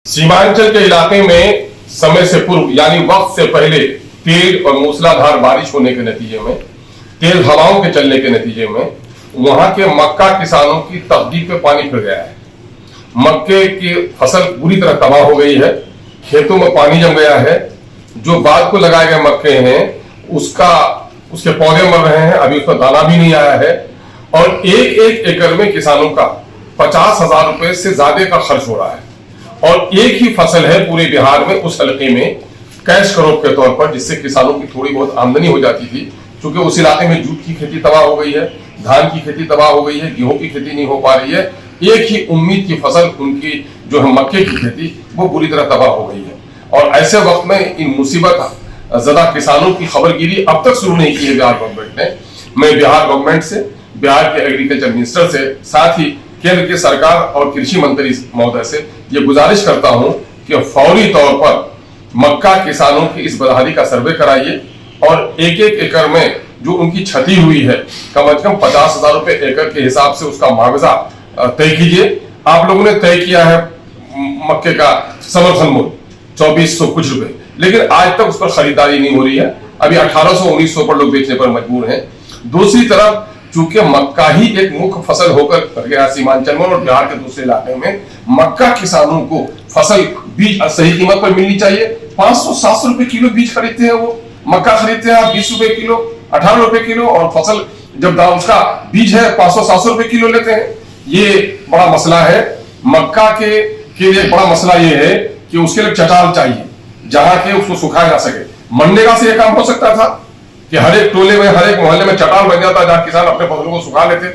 सीमांचल के इलाके में समय से पूर्व यानी वक्त से पहले तेज और मूसलाधार बारिश होने के नतीजे में, तेज हवाओं के चलने के नतीजे में वहां के मक्का किसानों की तकदीर पे पानी फिर गया है। मक्के की फसल पूरी तरह तबाह हो गई है, खेतों में पानी जम गया है। जो बाद को लगाए गए मक्के हैं उसके पौधे मर रहे हैं, अभी उसका दाना भी नहीं आया है। और एक एक एकड़ में किसानों का 50,000 रुपए से ज्यादा का खर्च हो रहा है। और एक ही फसल है पूरे बिहार में, उस हल्के में कैश क्रॉप के तौर पर, जिससे किसानों की थोड़ी बहुत आमदनी हो जाती थी। क्योंकि उस इलाके में जूट की खेती तबाह हो गई है, धान की खेती तबाह हो गई है, गेहूं की खेती नहीं हो पा रही है। एक ही उम्मीद की फसल उनकी जो है मक्के की खेती, वो बुरी तरह तबाह हो गई है। और ऐसे वक्त में इन मुसीबत ज़दा किसानों की खबरगिरी अब तक शुरू नहीं की है बिहार गवर्नमेंट ने। मैं बिहार गवर्नमेंट से, बिहार के एग्रीकल्चर मिनिस्टर से, साथ ही केंद्र की सरकार और कृषि मंत्री महोदय से ये गुजारिश करता हूं कि फौरी तौर पर मक्का किसानों की इस बदहाली का सर्वे कराइए और एक एक एकड़ में जो उनकी क्षति हुई है कम से कम 50,000 रुपए एकड़ के हिसाब से उसका मुआवजा तय कीजिए। आप लोगों ने तय किया है मक्के का समर्थन मूल्य 2400 कुछ रुपए, लेकिन आज तक उस पर खरीदारी नहीं हो रही है। अभी 1800-1900 पर लोग बेचने पर मजबूर हैं। दूसरी तरफ चूंकि मक्का ही एक मुख्य फसल होकर गया सीमांचल में और बिहार के दूसरे इलाके में, मक्का किसानों को फसल बीज सही कीमत पर मिलनी चाहिए। 500-700 रुपए किलो बीज खरीदते हैं, वो मक्का खरीदते हैं आप 20 रुपए किलो, 18 रुपए किलो, और फसल जब दाम उसका बीज है 500-700 रुपए किलो लेते हैं। ये बड़ा मसला है। मक्का के लिए बड़ा मसला ये है कि उसके लिए चटाल चाहिए जहां के उसको सुखाया जा सके। मनरेगा से यह काम हो सकता था कि हर एक टोले में, हर एक मोहल्ले में चटाल बन जाता जहां किसान अपने फसलों को सुखा लेते,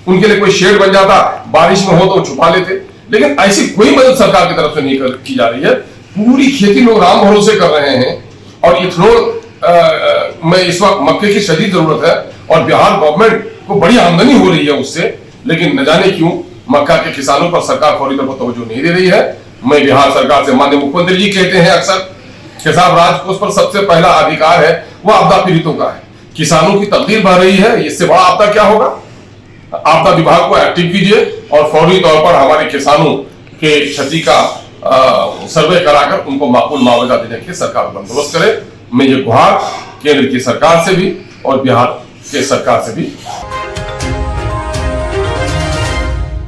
उनके लिए कोई शेड बन जाता, बारिश में हो तो छुपा लेते। लेकिन ऐसी कोई मदद सरकार की तरफ से नहीं की जा रही है। पूरी खेती लोग राम भरोसे कर रहे हैं और इथेनॉल में इस वक्त मक्के की शदीद जरूरत है और बिहार गवर्नमेंट को बड़ी आमदनी हो रही है उससे, लेकिन न जाने क्यों मक्का के किसानों पर सरकार फौरी तौर पर तवज्जो नहीं दे रही है। मैं बिहार सरकार से, माननीय मुख्यमंत्री जी कहते हैं अक्सर कि साहब राजकोष पर सबसे पहला अधिकार है वो आपदा पीड़ितों का है। किसानों की तकदीर बढ़ रही है, इससे बड़ा आपदा क्या होगा। आपदा विभाग को एक्टिव कीजिए और फौरी तौर पर हमारे किसानों के क्षति का सर्वे कराकर उनको माकूल मुआवजा देने की सरकार बंदोबस्त करे। मैं ये गुहार केंद्र की सरकार से भी और बिहार के सरकार से भी